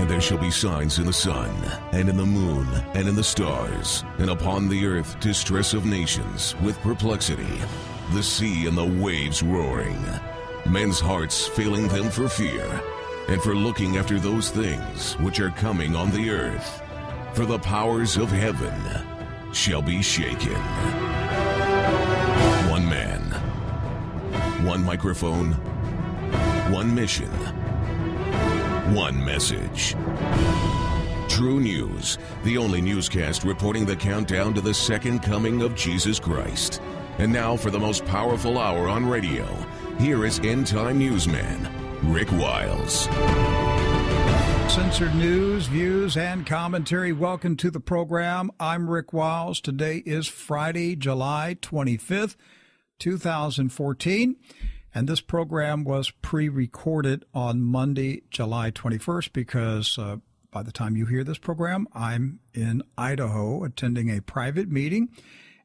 And there shall be signs in the sun, and in the moon, and in the stars, and upon the earth distress of nations, with perplexity, the sea and the waves roaring, men's hearts failing them for fear, and for looking after those things which are coming on the earth. For the powers of heaven shall be shaken. One man, one microphone, one mission, one message. True News, the only newscast reporting the countdown to the second coming of Jesus Christ. And now for the most powerful hour on radio, here is end-time newsman Rick Wiles. Censored news, views, and commentary. Welcome to the program. I'm Rick Wiles. Today is Friday, July 25th, 2014. And this program was pre-recorded on Monday, July 21st, because by the time you hear this program, I'm in Idaho attending a private meeting.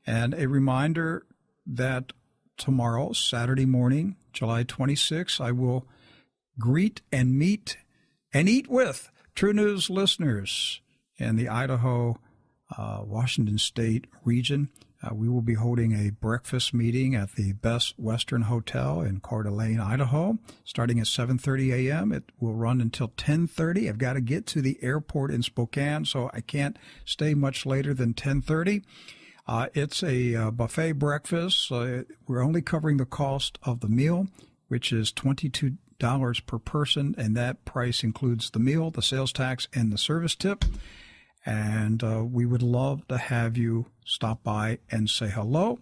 And a reminder that tomorrow, Saturday morning, July 26th, I will greet and meet and eat with True News listeners in the Idaho, Washington State region. We will be holding a breakfast meeting at the Best Western Hotel in Coeur d'Alene, Idaho, starting at 7:30 a.m. It will run until 10:30. I've got to get to the airport in Spokane, so I can't stay much later than 10:30. It's a buffet breakfast. We're only covering the cost of the meal, which is $22 per person, and that price includes the meal, the sales tax, and the service tip. And we would love to have you stop by and say hello.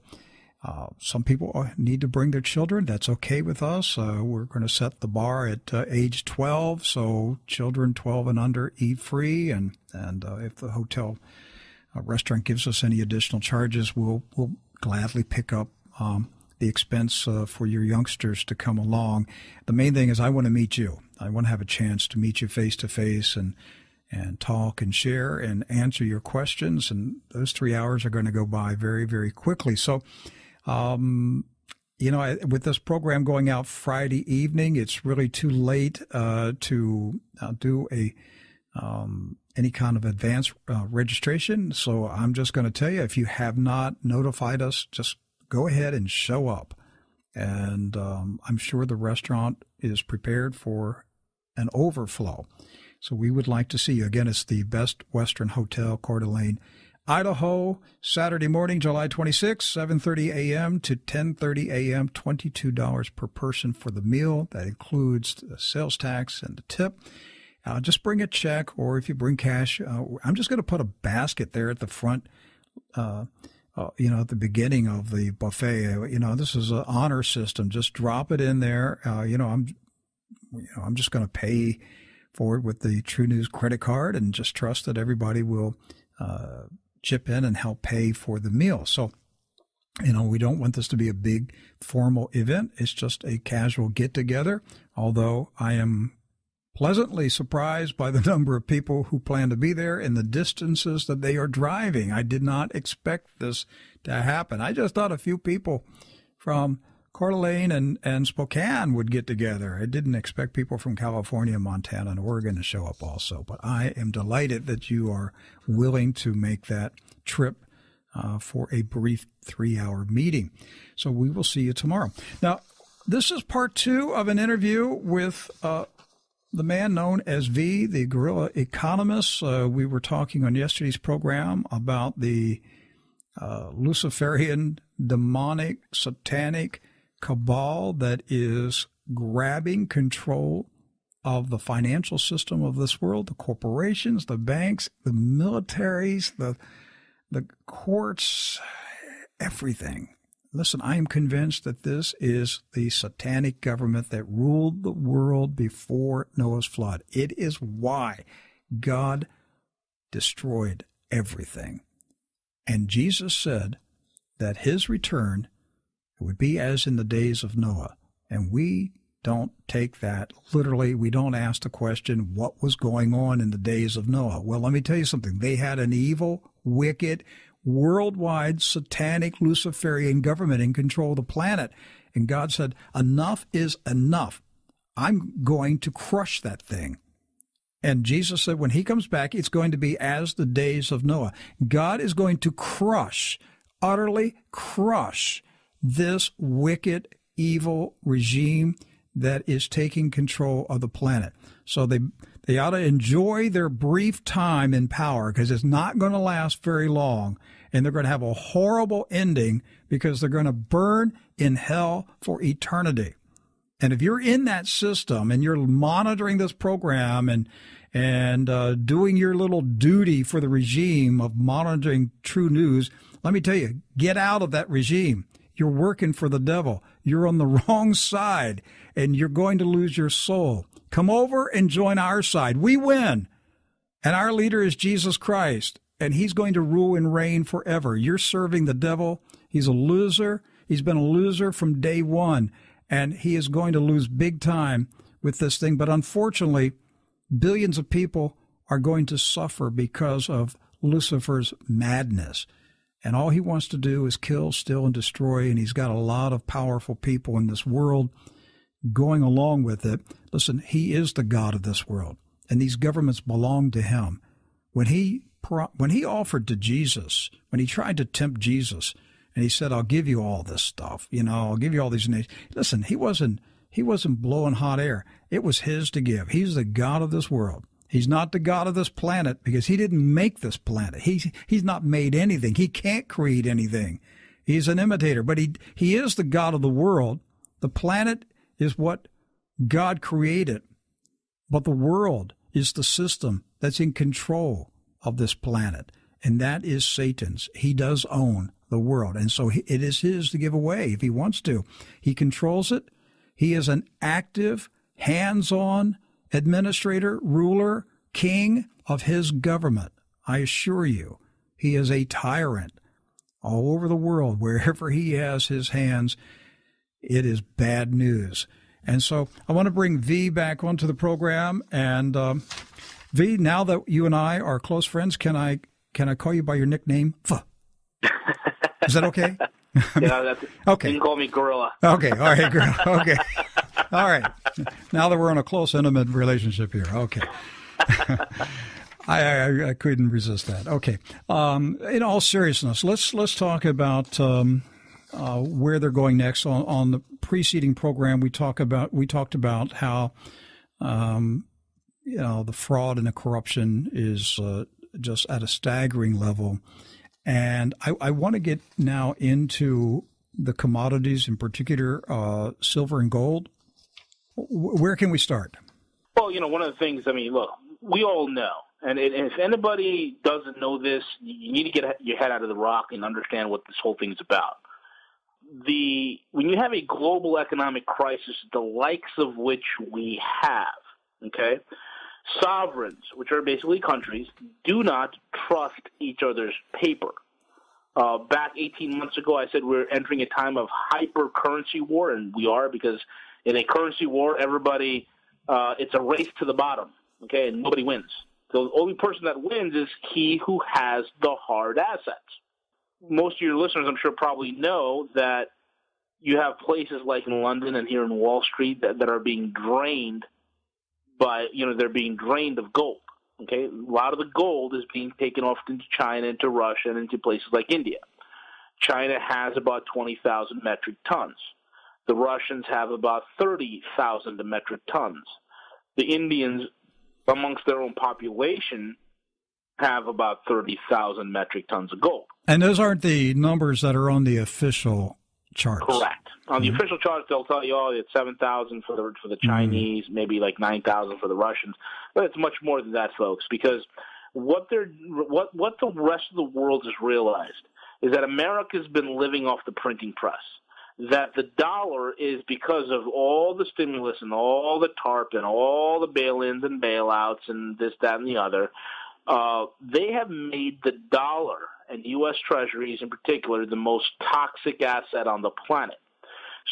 Some people need to bring their children. That's okay with us. We're going to set the bar at age 12, so children 12 and under eat free. And if the hotel restaurant gives us any additional charges, we'll gladly pick up the expense for your youngsters to come along. The main thing is I want to meet you. I want to have a chance to meet you face to face and talk and share and answer your questions. And those 3 hours are going to go by very, very quickly. So, with this program going out Friday evening, it's really too late to do any kind of advance registration. So I'm just going to tell you, if you have not notified us, just go ahead and show up. And I'm sure the restaurant is prepared for an overflow. So we would like to see you. Again, it's the Best Western Hotel, Coeur d'Alene, Idaho, Saturday morning, July 26, 7:30 a.m. to 10:30 a.m., $22 per person for the meal. That includes the sales tax and the tip. Just bring a check, or if you bring cash, I'm just going to put a basket there at the front, at the beginning of the buffet. This is an honor system. Just drop it in there. I'm just going to pay for it with the True News credit card and just trust that everybody will chip in and help pay for the meal. So, we don't want this to be a big formal event. It's just a casual get-together, although I am pleasantly surprised by the number of people who plan to be there and the distances that they are driving. I did not expect this to happen. I just thought a few people from Coeur d'Alene and Spokane would get together. I didn't expect people from California, Montana, and Oregon to show up also. But I am delighted that you are willing to make that trip for a brief 3-hour meeting. So we will see you tomorrow. Now, this is part 2 of an interview with the man known as V, the Guerrilla Economist. We were talking on yesterday's program about the Luciferian, demonic, satanic cabal that is grabbing control of the financial system of this world, the corporations, the banks, the militaries, the courts, everything. Listen, I am convinced that this is the satanic government that ruled the world before Noah's flood. It is why God destroyed everything. And Jesus said that his return would be as in the days of Noah. And we don't take that literally. We don't ask the question, what was going on in the days of Noah? Well, let me tell you something. They had an evil, wicked, worldwide, satanic, Luciferian government in control of the planet. And God said, enough is enough. I'm going to crush that thing. And Jesus said when he comes back, it's going to be as the days of Noah. God is going to utterly crush this wicked, evil regime that is taking control of the planet. So they ought to enjoy their brief time in power, because it's not going to last very long. And they're going to have a horrible ending, because they're going to burn in hell for eternity. And if you're in that system and you're monitoring this program and doing your little duty for the regime of monitoring True News, let me tell you, get out of that regime. You're working for the devil. You're on the wrong side, and you're going to lose your soul. Come over and join our side. We win. And our leader is Jesus Christ, and he's going to rule and reign forever. You're serving the devil. He's a loser. He's been a loser from day one. And he is going to lose big time with this thing. But unfortunately, billions of people are going to suffer because of Lucifer's madness. And all he wants to do is kill, steal, and destroy. And he's got a lot of powerful people in this world going along with it. Listen, he is the God of this world, and these governments belong to him. When he offered to Jesus, when he tried to tempt Jesus, and he said, I'll give you all this stuff, I'll give you all these nations. Listen, he wasn't blowing hot air. It was his to give. He's the God of this world. He's not the God of this planet, because he didn't make this planet. He's not made anything. He can't create anything. He's an imitator, but he is the God of the world. The planet is what God created, but the world is the system that's in control of this planet, and that is Satan's. He does own the world, and so it is his to give away if he wants to. He controls it. He is an active, hands-on administrator, ruler, king of his government. I assure you, he is a tyrant all over the world. Wherever he has his hands, it is bad news. And so I want to bring V back onto the program. And V, now that you and I are close friends, can I call you by your nickname? Is that okay? Yeah, that's okay. You can call me Gorilla. Okay, all right, Gorilla. Okay, all right. Now that we're in a close, intimate relationship here, okay. I couldn't resist that. Okay. In all seriousness, let's talk about where they're going next. On the preceding program, we talked about how the fraud and the corruption is just at a staggering level. And I want to get now into the commodities, in particular silver and gold. Where can we start? Well, one of the things, look, we all know, and if anybody doesn't know this, you need to get your head out of the rock and understand what this whole thing's about. When you have a global economic crisis, the likes of which we have, okay, sovereigns, which are basically countries, do not trust each other's paper. Back 18 months ago, I said we're entering a time of hyper-currency war, and we are, because in a currency war, everybody, it's a race to the bottom, okay, and nobody wins. So the only person that wins is he who has the hard assets. Most of your listeners, I'm sure, probably know that you have places like in London and here in Wall Street that are being drained they're being drained of gold. Okay, a lot of the gold is being taken off into China, into Russia, and into places like India. China has about 20,000 metric tons. The Russians have about 30,000 metric tons. The Indians, amongst their own population, have about 30,000 metric tons of gold. And those aren't the numbers that are on the official charts. Correct. On the official charts, they'll tell you, it's 7,000 for the Chinese, maybe like 9,000 for the Russians. But it's much more than that, folks, because what the rest of the world has realized is that America's been living off the printing press. That the dollar is, because of all the stimulus and all the TARP and all the bail-ins and bailouts and this, that, and the other, they have made the dollar and U.S. Treasuries in particular the most toxic asset on the planet.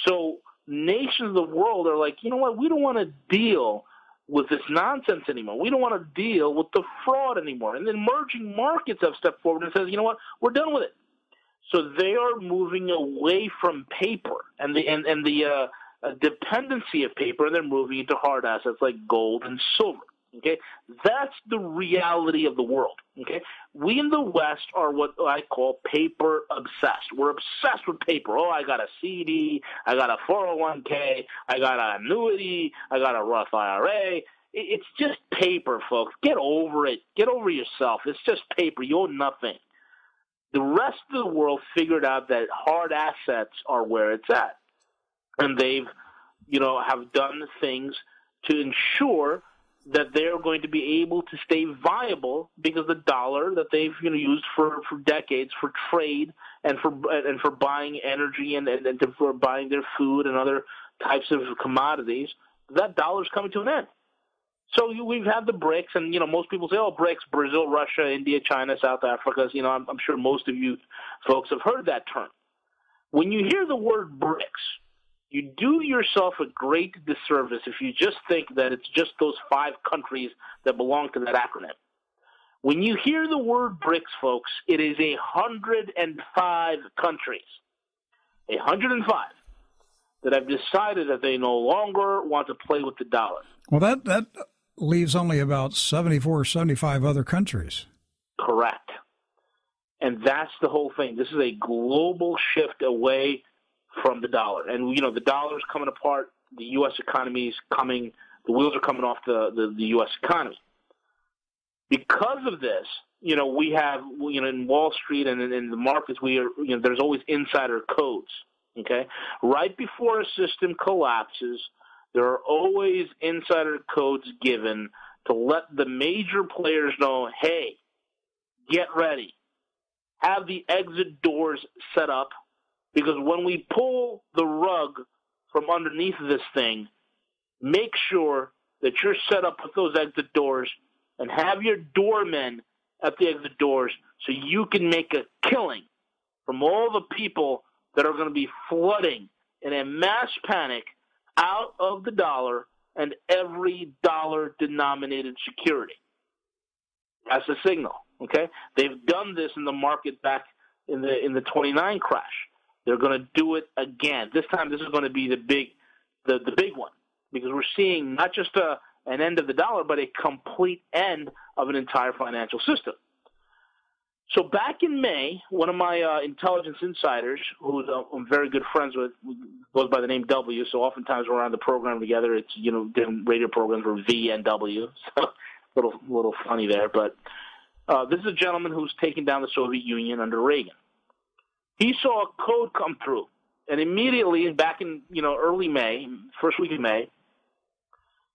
So nations of the world are like, you know what, we don't want to deal with this nonsense anymore. We don't want to deal with the fraud anymore. And then emerging markets have stepped forward and says, you know what, we're done with it. So they are moving away from paper and the dependency of paper, and they're moving into hard assets like gold and silver. Okay, that's the reality of the world. Okay, we in the West are what I call paper obsessed. We're obsessed with paper. Oh, I got a CD, I got a 401k, I got an annuity, I got a Roth IRA. It's just paper, folks. Get over it. Get over yourself. It's just paper. You own nothing. The rest of the world figured out that hard assets are where it's at, and they've, have done things to ensure that they're going to be able to stay viable because the dollar that they've used for decades for trade and for buying energy and for buying their food and other types of commodities, that dollar's coming to an end. So we've had the BRICS, and most people say, "Oh, BRICS: Brazil, Russia, India, China, South Africa." I'm sure most of you folks have heard that term. When you hear the word BRICS, you do yourself a great disservice if you just think that it's just those 5 countries that belong to that acronym. When you hear the word BRICS, folks, it is 105 countries, 105 that have decided that they no longer want to play with the dollar. Well, that leaves only about 74 or 75 other countries. Correct. And that's the whole thing. This is a global shift away from the dollar. And, the dollar's coming apart. The U.S. economy is coming. The wheels are coming off the U.S. economy. Because of this, we have, in Wall Street and in the markets, there's always insider codes, okay? Right before a system collapses, there are always insider codes given to let the major players know, hey, get ready. Have the exit doors set up, because when we pull the rug from underneath this thing, make sure that you're set up with those exit doors and have your doormen at the exit doors so you can make a killing from all the people that are going to be flooding in a mass panic out of the dollar and every dollar-denominated security. That's a signal, okay? They've done this in the market back in the 29 crash. They're going to do it again. This time, this is going to be the big one, because we're seeing not just an end of the dollar, but a complete end of an entire financial system. So back in May, one of my intelligence insiders, who I'm very good friends with, goes by the name W, so oftentimes we're on the program together. It's, different radio programs for V and W, so little funny there. But this is a gentleman who's taken down the Soviet Union under Reagan. He saw a code come through, and immediately, back in early May, first week of May,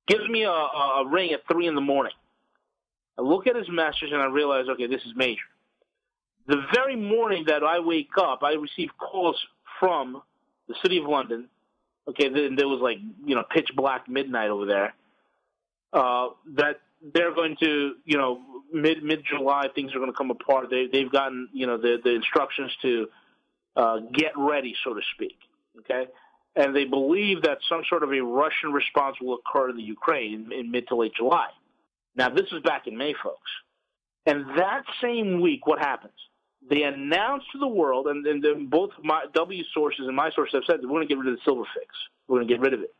gives me a ring at 3 in the morning. I look at his message, and I realize, okay, this is major. The very morning that I wake up, I receive calls from the City of London. Okay, there was pitch black midnight over there. That they're going to, mid-July, things are going to come apart. They've gotten, the instructions to get ready, so to speak. Okay, and they believe that some sort of a Russian response will occur in the Ukraine in mid to late July. Now, this was back in May, folks. And that same week, what happens? They announced to the world, and both my W sources and my sources have said that we're going to get rid of the silver fix. We're going to get rid of it.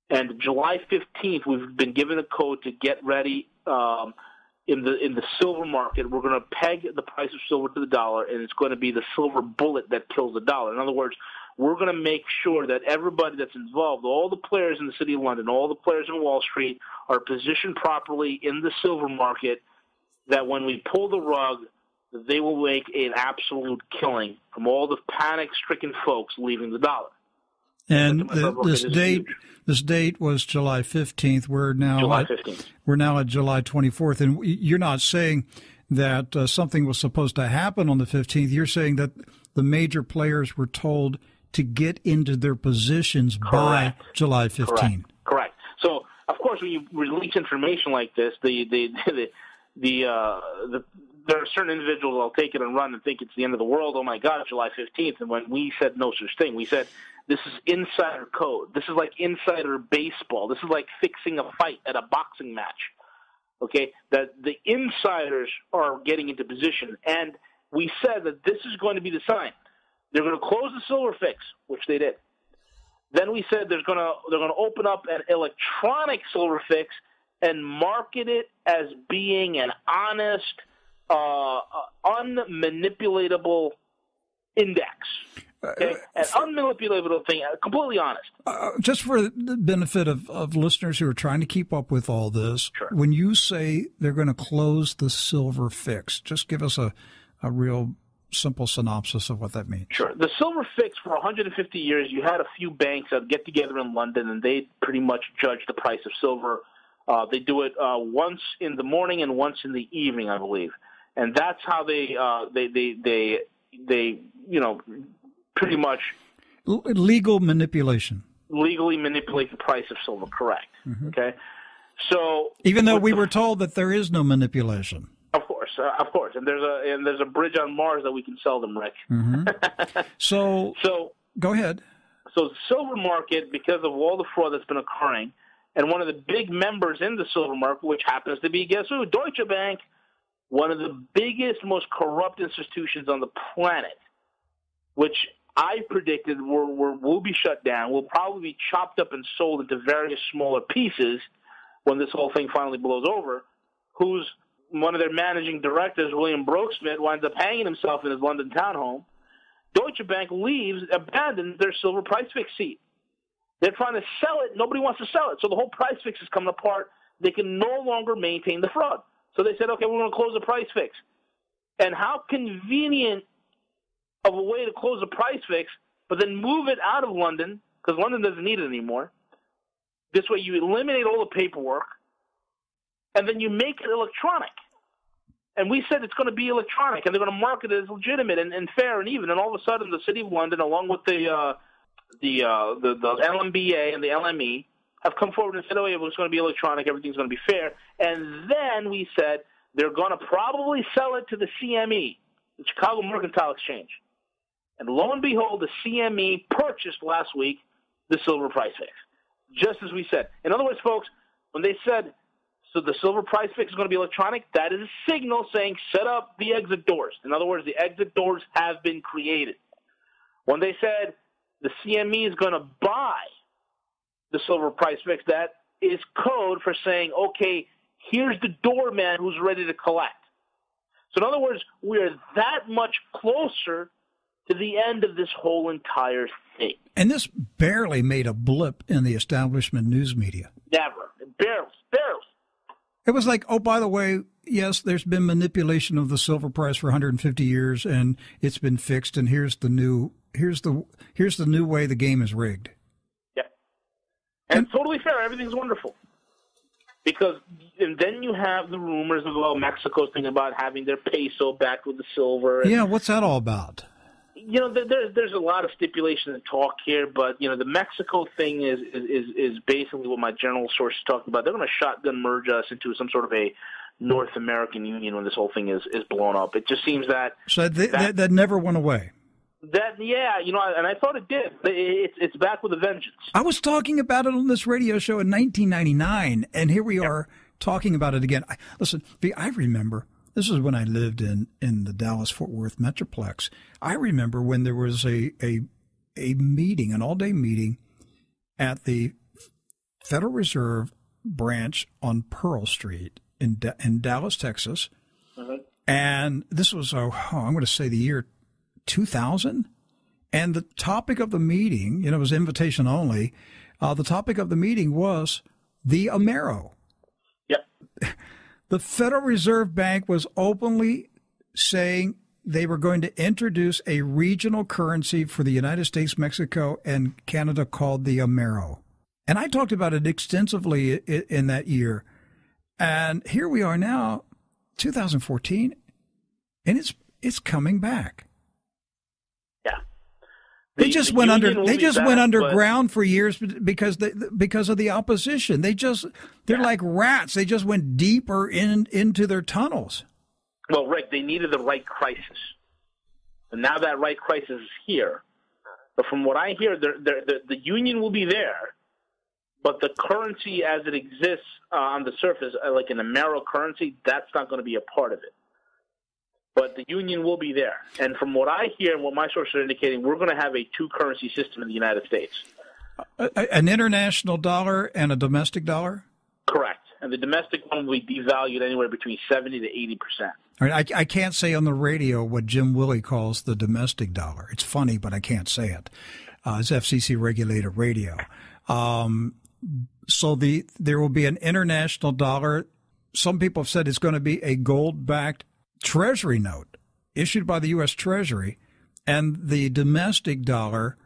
And July 15th, we've been given a code to get ready in the silver market. We're going to peg the price of silver to the dollar, and it's going to be the silver bullet that kills the dollar. In other words, we're going to make sure that everybody that's involved, all the players in the City of London, all the players in Wall Street, are positioned properly in the silver market, that when we pull the rug, they will make an absolute killing from all the panic-stricken folks leaving the dollar. And this date was July 15th. We're now July 15th. We're now at July 24th, and you're not saying that something was supposed to happen on the 15th. You're saying that the major players were told to get into their positions by July 15th. Correct. So, of course, when you release information like this, there are certain individuals that'll take it and run and think it's the end of the world. Oh, my God, July 15th. And when we said no such thing, we said this is insider code. This is like insider baseball. This is like fixing a fight at a boxing match, okay, that the insiders are getting into position. And we said that this is going to be the sign. They're going to close the silver fix, which they did. Then we said they're going to open up an electronic silver fix, and market it as being an honest, unmanipulatable index. Okay? An unmanipulatable thing, completely honest. Just for the benefit of listeners who are trying to keep up with all this, sure. When you say they're going to close the silver fix, just give us a real simple synopsis of what that means. Sure. The silver fix, for 150 years, you had a few banks that would get together in London, and they pretty much judge the price of silver. They do it once in the morning and once in the evening, I believe, and that's how they pretty much legal manipulation. Legally manipulate the price of silver. Correct. Mm-hmm. Okay. So even though we were told that there is no manipulation. Of course, and there's a bridge on Mars that we can sell them, Rick. Mm-hmm. So go ahead. So the silver market, because of all the fraud that's been occurring, and one of the big members in the silver market, which happens to be, guess who? Deutsche Bank, one of the biggest, most corrupt institutions on the planet, which I predicted will be shut down, will probably be chopped up and sold into various smaller pieces when this whole thing finally blows over, who's one of their managing directors, William Brooksmith, winds up hanging himself in his London townhome. Deutsche Bank abandons their silver price fix seat. They're trying to sell it. Nobody wants to sell it. So the whole price fix is coming apart. They can no longer maintain the fraud. So they said, okay, we're going to close the price fix. And how convenient of a way to close a price fix, but then move it out of London, because London doesn't need it anymore. This way you eliminate all the paperwork, and then you make it electronic. And we said it's going to be electronic, and they're going to market it as legitimate and fair and even. And all of a sudden, the City of London, along with the LMBA and the LME, have come forward and said, oh, yeah, well, it's going to be electronic, everything's going to be fair. And then we said they're going to probably sell it to the CME, the Chicago Mercantile Exchange. And lo and behold, the CME purchased last week the silver price fix, just as we said. In other words, folks, when they said, so the silver price fix is going to be electronic, that is a signal saying set up the exit doors. In other words, the exit doors have been created. When they said the CME is going to buy the silver price fix, that is code for saying, okay, here's the doorman who's ready to collect. So in other words, we're that much closer to the end of this whole entire thing. And this barely made a blip in the establishment news media. Never. Barely. It was like, oh, by the way, yes, there's been manipulation of the silver price for 150 years, and it's been fixed, and here's the new way the game is rigged. Yeah. And totally fair. Everything's wonderful. And then you have the rumors of Mexico's thinking about having their peso back with the silver. Yeah, what's that all about? You know, there's a lot of stipulation and talk here, but you know, the Mexico thing is basically what my general source is talking about. They're going to shotgun merge us into some sort of a North American Union when this whole thing is blown up. It just seems that that never went away. And I thought it did. It's back with a vengeance. I was talking about it on this radio show in 1999, and here we are talking about it again. Listen, I remember. This is when I lived in the Dallas-Fort Worth Metroplex. I remember when there was a meeting, an all-day meeting at the Federal Reserve branch on Pearl Street in Dallas, Texas. Mm-hmm. And this was, I'm going to say the year 2000. And the topic of the meeting, it was invitation only. The topic of the meeting was the Amero. Yep. The Federal Reserve Bank was openly saying they were going to introduce a regional currency for the United States, Mexico, and Canada called the Amero. And I talked about it extensively in that year. And here we are now, 2014, and it's coming back. Yeah. They just went underground for years because of the opposition. They're like rats. They just went deeper into their tunnels. Well, Rick, they needed the right crisis, and now that right crisis is here. But from what I hear, the union will be there, but the currency as it exists on the surface, like an Amero currency, that's not going to be a part of it. But the union will be there. And from what I hear and what my sources are indicating, we're going to have a two-currency system in the United States. An international dollar and a domestic dollar? Correct. and the domestic one will be devalued anywhere between 70 to 80%. All right, I can't say on the radio what Jim Willey calls the domestic dollar. It's funny, but I can't say it. It's FCC regulated radio. So there will be an international dollar. Some people have said it's going to be a gold-backed Treasury note issued by the U.S. Treasury, and the domestic dollar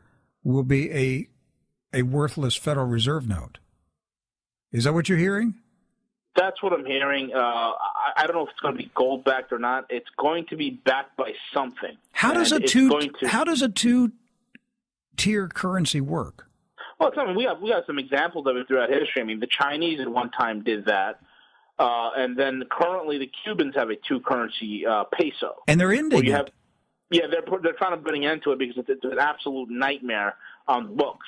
will be a worthless Federal Reserve note. Is that what you're hearing? That's what I'm hearing. I don't know if it's going to be gold-backed or not. It's going to be backed by something. How does a two-tier currency work? Well, we got some examples of it throughout history. I mean, the Chinese at one time did that, and then currently the Cubans have a two-currency peso, and they're ending it. They're trying to put an end to it because it's an absolute nightmare on the books.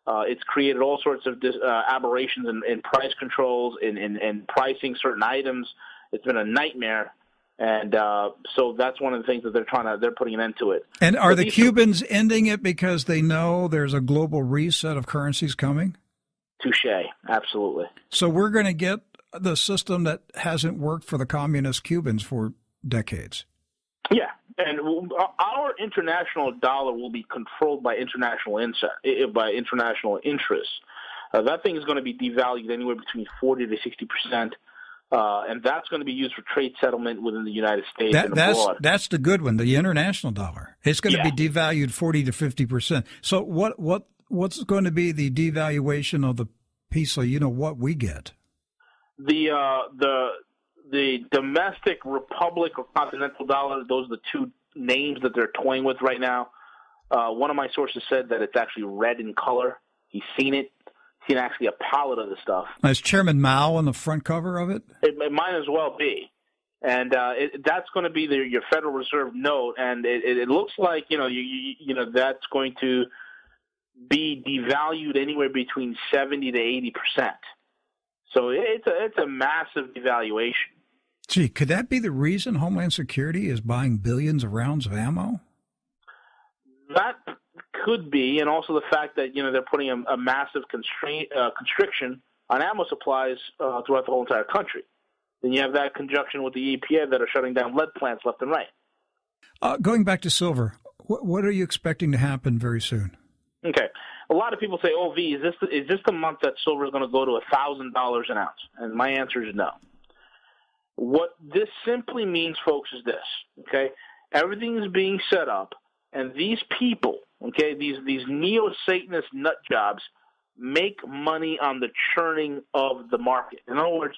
It's created all sorts of aberrations in price controls, in pricing certain items. It's been a nightmare, and so that's one of the things that they're putting an end to it. And are the Cubans ending it because they know there's a global reset of currencies coming? Touché, absolutely. So we're going to get the system that hasn't worked for the communist Cubans for decades. Yeah. And our international dollar will be controlled by international interests. That thing is going to be devalued anywhere between 40 to 60%, and that's going to be used for trade settlement within the United States and abroad. That's the good one, the international dollar. It's going to be devalued 40 to 50%. So what's going to be the devaluation of the peso? You know what we get? The domestic republic or continental dollar, those are the two names that they're toying with right now. One of my sources said that it's actually red in color. He's seen it. He's seen actually a palette of the stuff. Is Chairman Mao on the front cover of it? It might as well be. And that's going to be your Federal Reserve note. And it looks like, that's going to be devalued anywhere between 70 to 80%. So it's a massive devaluation. Gee, could that be the reason Homeland Security is buying billions of rounds of ammo? That could be, and also the fact that they're putting a massive constriction on ammo supplies throughout the whole entire country. Then you have that conjunction with the EPA that are shutting down lead plants left and right. Going back to silver, what are you expecting to happen very soon? Okay. A lot of people say, "Oh, V, is this the month that silver is going to go to $1,000 an ounce?" And my answer is no. What this simply means, folks, is this, okay? Everything is being set up, and these people, okay, these neo-Satanist nut jobs make money on the churning of the market. In other words,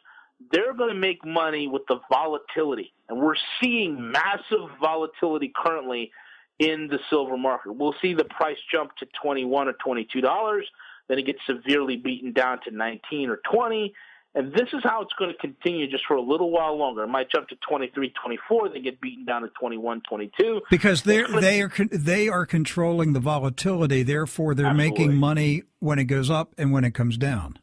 they're going to make money with the volatility, and we're seeing massive volatility currently in the silver market. We'll see the price jump to $21 or $22, then it gets severely beaten down to $19 or $20, and this is how it's going to continue just for a little while longer. It might jump to 23, 24, then get beaten down to 21, 22. Because they are controlling the volatility, therefore they're making money when it goes up and when it comes down.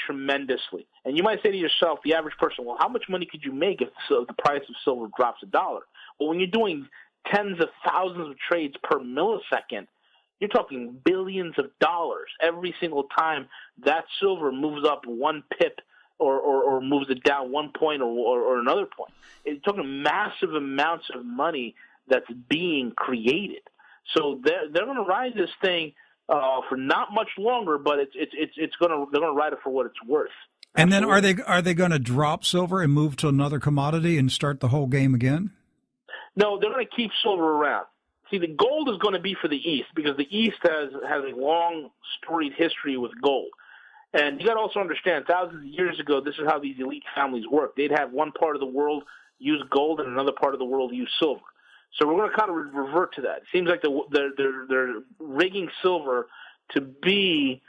Tremendously. And you might say to yourself, the average person, well, how much money could you make if the price of silver drops $1? Well, when you're doing tens of thousands of trades per millisecond, you're talking billions of dollars every single time that silver moves up 1 pip or moves it down 1 point or another point. It's talking massive amounts of money that's being created. So they're going to ride this thing for not much longer, but they're going to ride it for what it's worth. And then are they going to drop silver and move to another commodity and start the whole game again? No, they're going to keep silver around. See, the gold is going to be for the East because the East has a long, storied history with gold. And you got to also understand, thousands of years ago, this is how these elite families work. They'd have one part of the world use gold and another part of the world use silver. So we're going to kind of revert to that. It seems like they're rigging silver to be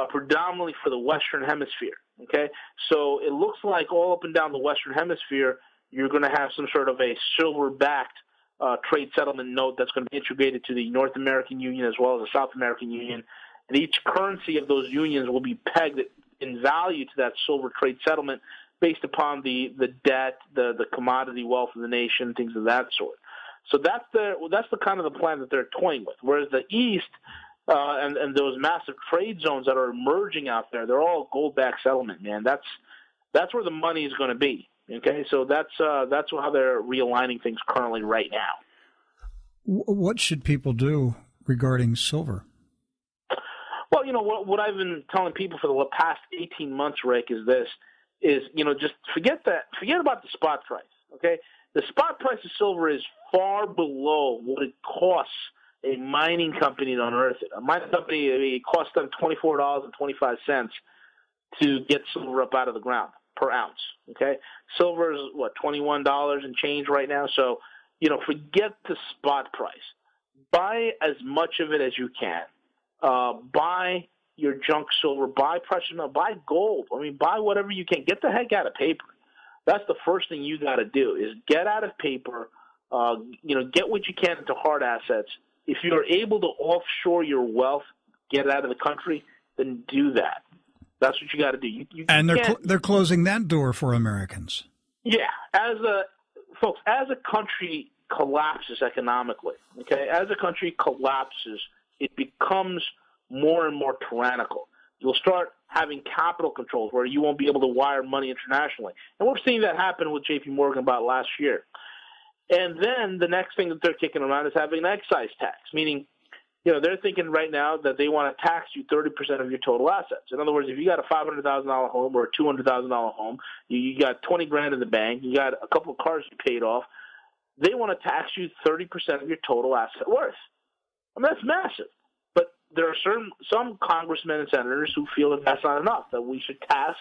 predominantly for the Western Hemisphere. Okay, so it looks like all up and down the Western Hemisphere, you're going to have some sort of a silver-backed trade settlement note that's going to be integrated to the North American Union as well as the South American Union. And each currency of those unions will be pegged in value to that silver trade settlement based upon the debt, the commodity wealth of the nation, things of that sort. So that's the kind of the plan that they're toying with. Whereas the East and those massive trade zones that are emerging out there, they're all gold-backed settlement, man. That's That's where the money is going to be. Okay, so that's how they're realigning things currently right now. What should people do regarding silver? Well, what I've been telling people for the past 18 months, Rick, is just forget about the spot price. Okay, the spot price of silver is far below what it costs a mining company to unearth it. A mining company, it costs them $24.25 to get silver up out of the ground per ounce. Okay, silver is $21 and change right now. So, forget the spot price. Buy as much of it as you can. Buy your junk silver. Buy precious metal. Buy gold. Buy whatever you can. Get the heck out of paper. That's the first thing you got to do is get out of paper. Get what you can into hard assets. If you're able to offshore your wealth, get it out of the country, then do that. That's what you got to do. And they're closing that door for Americans. Yeah, as a country collapses economically, okay, as a country collapses, it becomes more and more tyrannical. You'll start having capital controls where you won't be able to wire money internationally, and we're seeing that happen with J.P. Morgan about last year. And then the next thing that they're kicking around is having an excise tax, meaning, they're thinking right now that they want to tax you 30% of your total assets. In other words, if you got a $500,000 home or a $200,000 home, you got $20,000 in the bank, you got a couple of cars you paid off, they want to tax you 30% of your total asset worth. That's massive. But there are some congressmen and senators who feel that that's not enough, that we should tax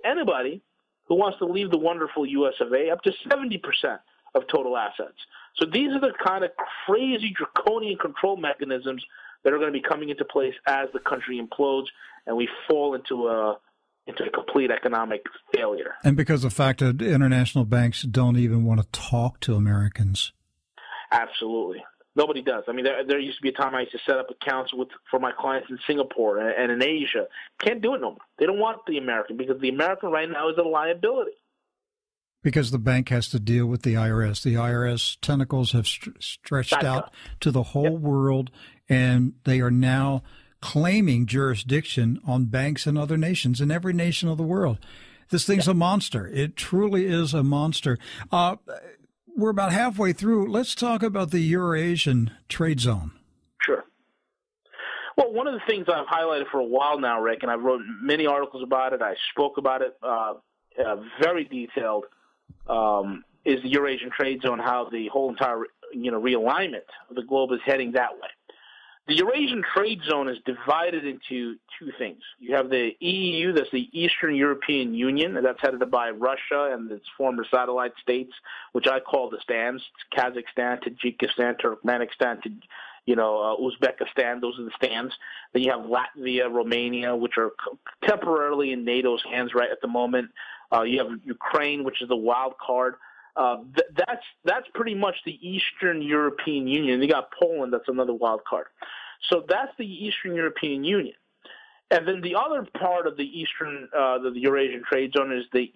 anybody who wants to leave the wonderful U.S. of A. up to 70% of total assets. So these are the kind of crazy draconian control mechanisms that are going to be coming into place as the country implodes and we fall into a complete economic failure. And because of the fact that international banks don't even want to talk to Americans. Absolutely. Nobody does. There used to be a time I used to set up accounts for my clients in Singapore and in Asia. Can't do it no more. They don't want the American because the American right now is a liability. Because the bank has to deal with the IRS. The IRS tentacles have stretched out to the whole world, and they are now claiming jurisdiction on banks in other nations, in every nation of the world. This thing's a monster. It truly is a monster. We're about halfway through. Let's talk about the Eurasian trade zone. Sure. Well, one of the things I've highlighted for a while now, Rick, and I've wrote many articles about it, I spoke about it very detailed, is the Eurasian trade zone, how the whole entire realignment of the globe is heading that way. The Eurasian trade zone is divided into two things. You have the EU, that's the Eastern European Union, and that's headed by Russia and its former satellite states, which I call the stands. It's Kazakhstan, Tajikistan, Turkmenistan, to Uzbekistan. Those are the stands. Then you have Latvia, Romania, which are temporarily in NATO's hands right at the moment. You have Ukraine, which is the wild card. That's pretty much the Eastern European Union. You got Poland, that's another wild card. So that's the Eastern European Union. And then the other part of the the Eurasian trade zone is the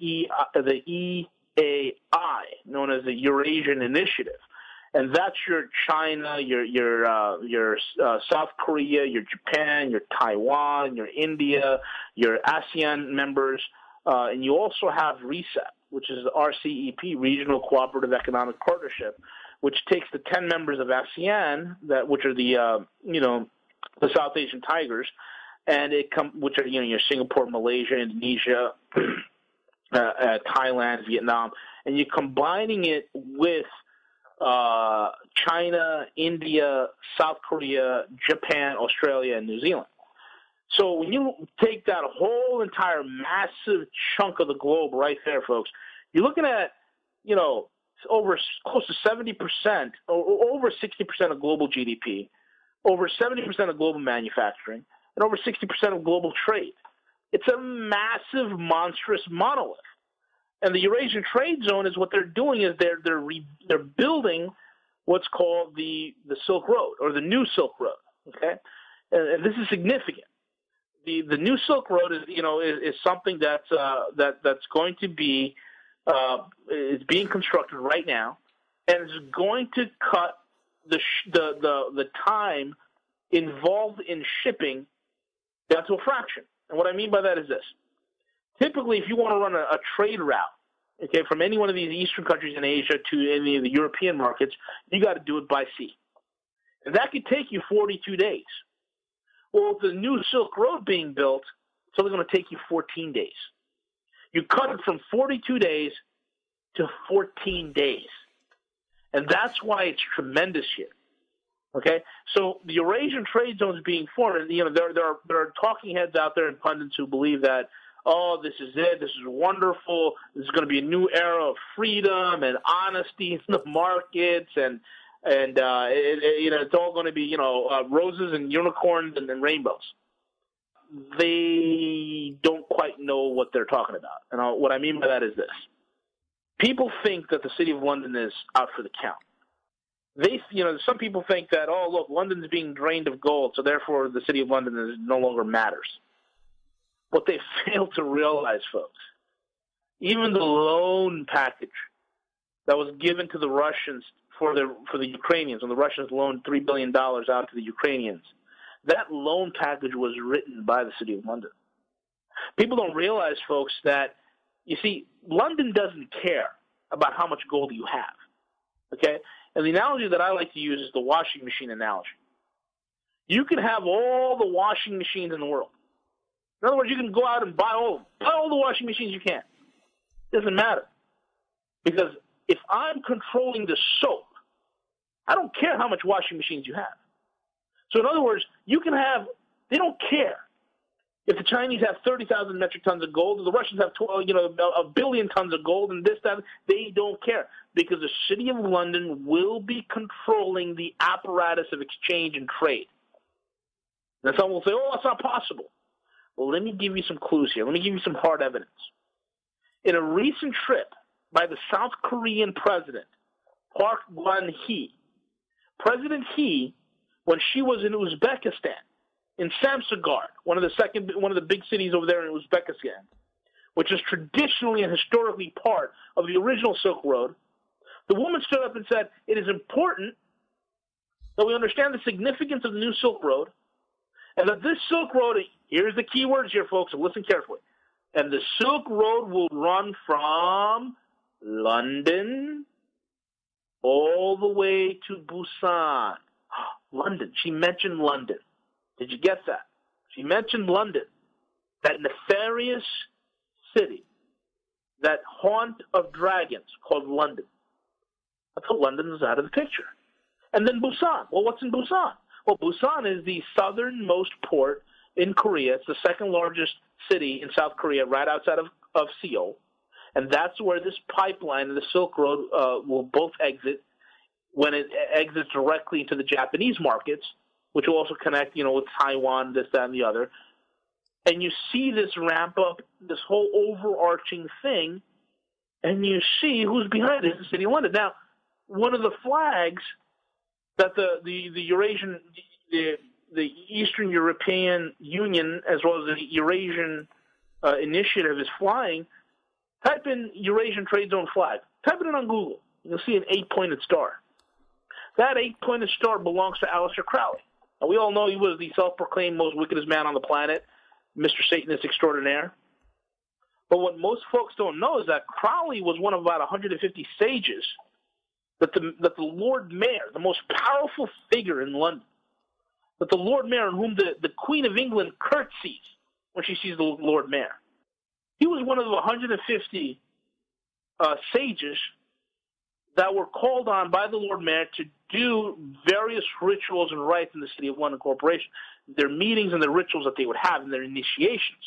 EAI, known as the Eurasian Initiative. And that's your China, your South Korea, your Japan, your Taiwan, your India, your ASEAN members, and you also have RCEP, which is RCEP, Regional Cooperative Economic Partnership, which takes the 10 members of ASEAN, which are the South Asian tigers, and which are your Singapore, Malaysia, Indonesia, Thailand, Vietnam, and you're combining it with China, India, South Korea, Japan, Australia, and New Zealand. So when you take that whole entire massive chunk of the globe right there, folks, you're looking at, over close to 70% or over 60% of global GDP, over 70% of global manufacturing, and over 60% of global trade. It's a massive, monstrous monolith. And the Eurasian trade zone is what they're doing is they're building what's called the Silk Road or the New Silk Road. Okay, and this is significant. The New Silk Road is something that's going to be is being constructed right now, and is going to cut the time involved in shipping down to a fraction. And what I mean by that is this: Typically, if you want to run a trade route, okay, from any one of these eastern countries in Asia to any of the European markets, you got to do it by sea. And that could take you 42 days. Well, with the new Silk Road being built, it's only going to take you 14 days. You cut it from 42 days to 14 days. And that's why it's tremendous here. Okay? So the Eurasian trade zone is being formed. And, there are talking heads out there and pundits who believe that, oh, this is it. This is wonderful. This is going to be a new era of freedom and honesty in the markets, and it's all going to be roses and unicorns and rainbows. They don't quite know what they're talking about, and what I mean by that is this: people think that the City of London is out for the count. Some people think that, oh, look, London's being drained of gold, so therefore the City of London no longer matters. What they fail to realize, folks, even the loan package that was given to the Russians for the Ukrainians, when the Russians loaned $3 billion out to the Ukrainians, that loan package was written by the City of London. People don't realize, folks, that, you see, London doesn't care about how much gold you have, okay? And the analogy that I like to use is the washing machine analogy. You can have all the washing machines in the world. In other words, you can go out and buy all the washing machines you can. It doesn't matter. Because if I'm controlling the soap, I don't care how much washing machines you have. So in other words, they don't care if the Chinese have 30,000 metric tons of gold, or the Russians have 1 billion tons of gold, and this, that, they don't care. Because the City of London will be controlling the apparatus of exchange and trade. And someone will say, oh, that's not possible. Well, let me give you some clues here. Let me give you some hard evidence. In a recent trip by the South Korean president, Park Geun-hye, President He, when she was in Uzbekistan, in Samsugard, one of the big cities over there in Uzbekistan, which is traditionally and historically part of the original Silk Road, the woman stood up and said, it is important that we understand the significance of the new Silk Road, and that this Silk Road, here's the key words here, folks, so listen carefully, and the Silk Road will run from London all the way to Busan. London. She mentioned London. Did you get that? She mentioned London, that nefarious city, that haunt of dragons called London. I thought London was out of the picture. And then Busan. Well, what's in Busan? Well, Busan is the southernmost port in Korea. It's the second largest city in South Korea, right outside of Seoul. And that's where this pipeline and the Silk Road will both exit when it exits directly into the Japanese markets, which will also connect, with Taiwan, this, that, and the other. And you see this ramp up, this whole overarching thing, and you see who's behind it, the City of London. Now, one of the flags that the Eurasian, the Eastern European Union, as well as the Eurasian Initiative is flying, type in Eurasian Trade Zone flag. Type it in on Google. You'll see an 8-pointed star. That 8-pointed star belongs to Aleister Crowley. Now, we all know he was the self-proclaimed most wickedest man on the planet, Mr. Satanist extraordinaire. But what most folks don't know is that Crowley was one of about 150 sages that the Lord Mayor, the most powerful figure in London, that the Lord Mayor, in whom the Queen of England curtsies when she sees the Lord Mayor, he was one of the 150 sages that were called on by the Lord Mayor to do various rituals and rites in the City of London Corporation, their meetings and the rituals that they would have in their initiations.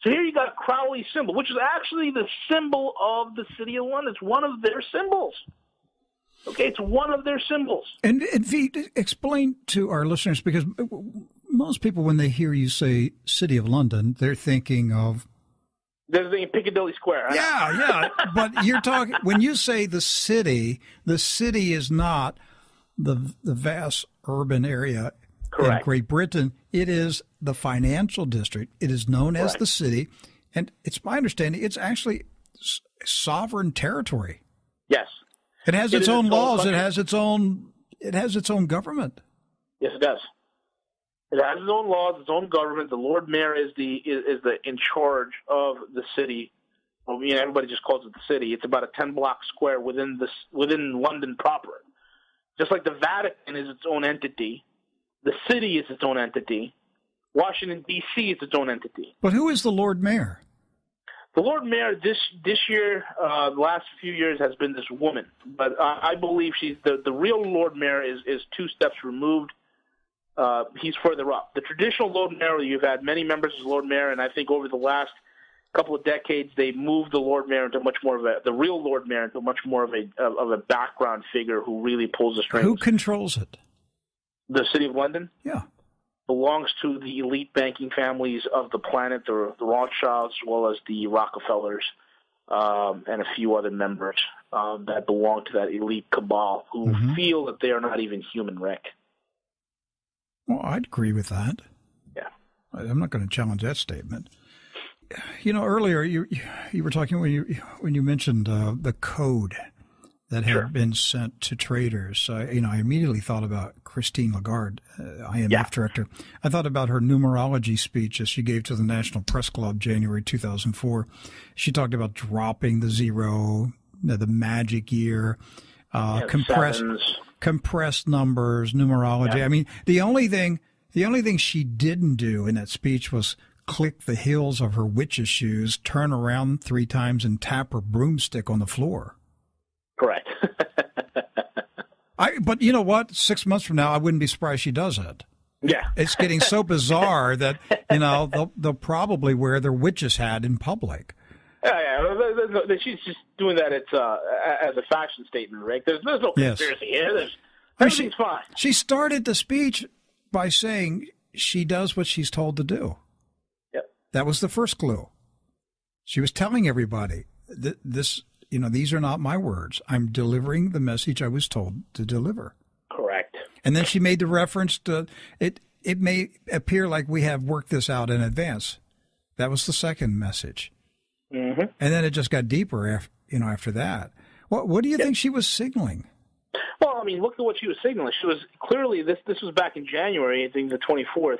So here you got Crowley's symbol, which is actually the symbol of the City of London. It's one of their symbols. Okay, it's one of their symbols. And Vee, explain to our listeners, because most people, when they hear you say City of London, they're thinking of... They're thinking Piccadilly Square. Yeah. But you're talking, when you say the city is not the vast urban area. Correct. In Great Britain. It is the financial district. It is known as the city. And it's my understanding it's actually sovereign territory. Yes. It has its own laws. It has its own government. Yes, it does. It has its own laws, its own government. The Lord Mayor is in charge of the city. Well, everybody just calls it the city. It's about a 10-block square within London proper. Just like the Vatican is its own entity, the city is its own entity. Washington, D.C. is its own entity. But who is the Lord Mayor? The Lord Mayor this year, the last few years, has been this woman. But I believe she's the real Lord Mayor is 2 steps removed. He's further up. The traditional Lord Mayor, you've had many members as Lord Mayor, and I think over the last couple of decades, they moved the Lord Mayor into much more of the real Lord Mayor into much more of a background figure who really pulls the strings. Who controls it? The City of London? Yeah. Belongs to the elite banking families of the planet, the Rothschilds, as well as the Rockefellers, and a few other members that belong to that elite cabal who feel that they are not even human, Rick. Well, I'd agree with that. Yeah. I'm not going to challenge that statement. Earlier you were talking when you mentioned the code that had been sent to traders. I immediately thought about Christine Lagarde, IMF director. I thought about her numerology speech that she gave to the National Press Club January 2004. She talked about dropping the zero, the magic year, compressed numbers, numerology. Yeah. I mean, the only thing she didn't do in that speech was click the heels of her witch's shoes, turn around 3 times, and tap her broomstick on the floor. Correct. But you know what? 6 months from now, I wouldn't be surprised she does it. Yeah. It's getting so bizarre that, they'll probably wear their witch's hat in public. Yeah. She's just doing that as a fashion statement, Rick. There's no conspiracy here. Everything's fine. She started the speech by saying she does what she's told to do. Yep. That was the first clue. She was telling everybody this. These are not my words. I'm delivering the message I was told to deliver. Correct. And then she made the reference to it. It may appear like we have worked this out in advance. That was the second message. Mm-hmm. And then it just got deeper after that. What do you think she was signaling? Well, I mean, look at what she was signaling. She was clearly, this was back in January, I think the 24th.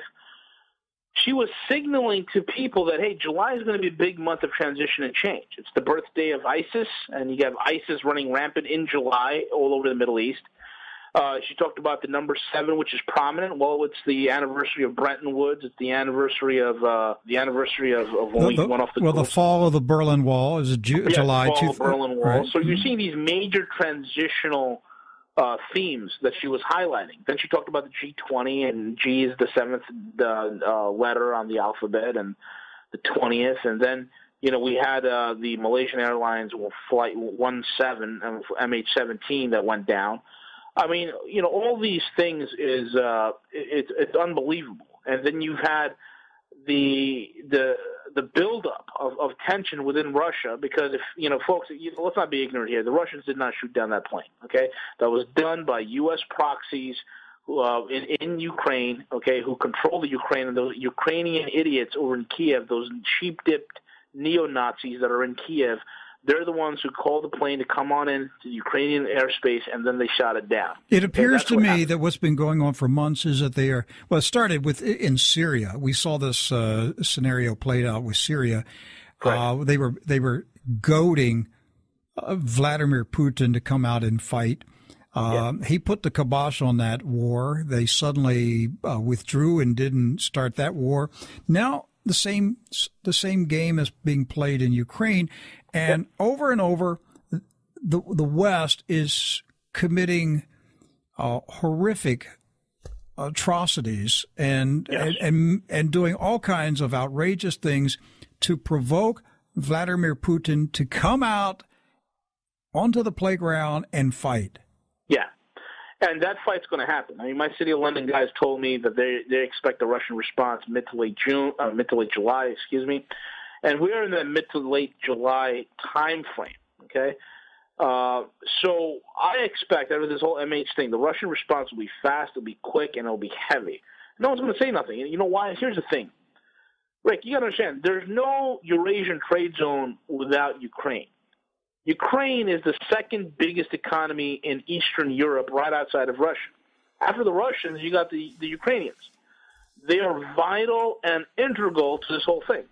She was signaling to people that, hey, July is going to be a big month of transition and change. It's the birthday of ISIS, and you have ISIS running rampant in July all over the Middle East. She talked about the number 7, which is prominent. Well, it's the anniversary of Bretton Woods. It's the anniversary of when we went off the coast. The fall of the Berlin Wall is July. The fall of the Berlin Wall. Right. So you're seeing these major transitional themes that she was highlighting. Then she talked about the G20, and G is the 7th letter on the alphabet, and the 20th. And then, we had the Malaysian Airlines Flight 17 and MH17 that went down. I mean, all these things it's unbelievable. And then you've had the buildup of tension within Russia because folks, let's not be ignorant here. The Russians did not shoot down that plane. Okay, that was done by U.S. proxies in Ukraine. Okay, who control the Ukraine, and those Ukrainian idiots over in Kiev, those sheep-dipped neo-Nazis that are in Kiev. They're the ones who called the plane to come on in to Ukrainian airspace, and then they shot it down. It appears to me that what's been going on for months is that they are, well, it started in Syria. We saw this scenario played out with Syria. They were goading Vladimir Putin to come out and fight. He put the kibosh on that war. They suddenly withdrew and didn't start that war. Now the same game is being played in Ukraine. And over and over, the West is committing horrific atrocities and doing all kinds of outrageous things to provoke Vladimir Putin to come out onto the playground and fight. Yeah. And that fight's going to happen. I mean, my City of London guys told me that they expect a Russian response mid to late July, and we're in the mid to late July time frame, okay? So I expect, out of this whole MH thing, the Russian response will be fast, it'll be quick, and it'll be heavy. No one's going to say nothing. And you know why? Here's the thing. Rick, you got to understand, there's no Eurasian trade zone without Ukraine. Ukraine is the second biggest economy in Eastern Europe, right outside of Russia. After the Russians, you got the Ukrainians. They are vital and integral to this whole thing.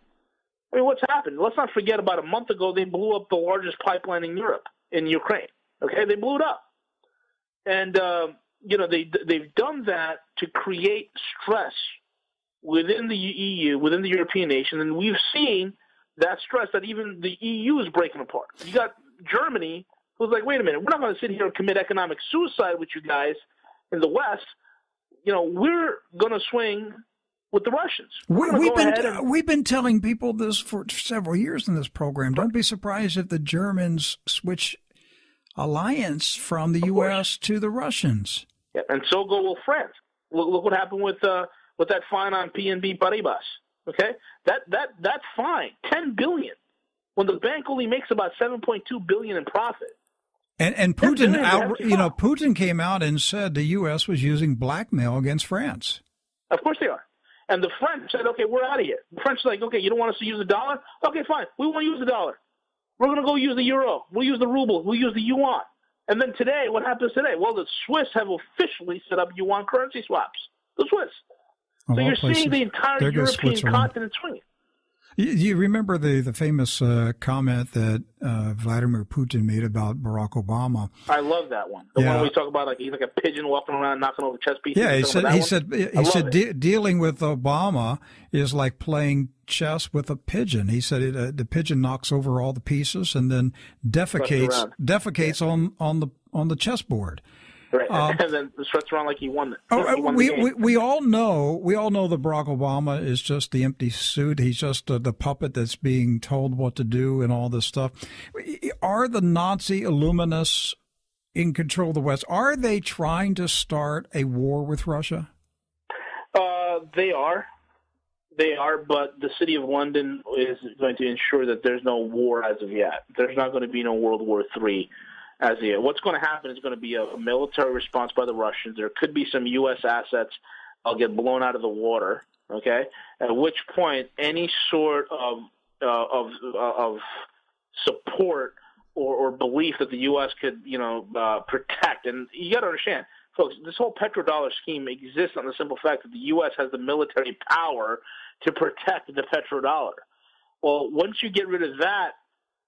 I mean, what's happened? Let's not forget about a month ago, they blew up the largest pipeline in Europe, in Ukraine. Okay, they blew it up. And, they've done that to create stress within the EU, within the European nation, and we've seen that stress that even the EU is breaking apart. You got Germany, who's like, wait a minute, we're not going to sit here and commit economic suicide with you guys in the West. We're going to swing with the Russians. We've been telling people this for several years in this program. Don't be surprised if the Germans switch alliance from the U.S. to the Russians. Yeah, and so will France. Look what happened with that fine on PNB Paribas. Okay, that fine, $10 billion, when the bank only makes about $7.2 billion in profit. And Putin Putin came out and said the U.S. was using blackmail against France. Of course they are. And the French said, okay, we're out of here. The French are like, okay, you don't want us to use the dollar? Okay, fine. We won't use the dollar. We're going to go use the euro. We'll use the ruble. We'll use the yuan. And then today, what happens today? Well, the Swiss have officially set up yuan currency swaps. The Swiss. So you're seeing the entire European continent swinging. You remember the famous comment that Vladimir Putin made about Barack Obama? I love that one. The one we talk about, like he's like a pigeon walking around knocking over chess pieces. Yeah, he said dealing with Obama is like playing chess with a pigeon. He said the pigeon knocks over all the pieces and then defecates on the chessboard. Right, and then struts around like he won it. We all know that Barack Obama is just the empty suit. He's just the puppet that's being told what to do and all this stuff. Are the Nazi Illuminists in control of the West? Are they trying to start a war with Russia? They are, but the City of London is going to ensure that there's no war as of yet. There's not going to be no World War III. What's going to happen is going to be a military response by the Russians. There could be some U.S. assets that'll get blown out of the water. Okay, at which point any sort of support or belief that the U.S. could protect, and you got to understand, folks, this whole petrodollar scheme exists on the simple fact that the U.S. has the military power to protect the petrodollar. Well, once you get rid of that,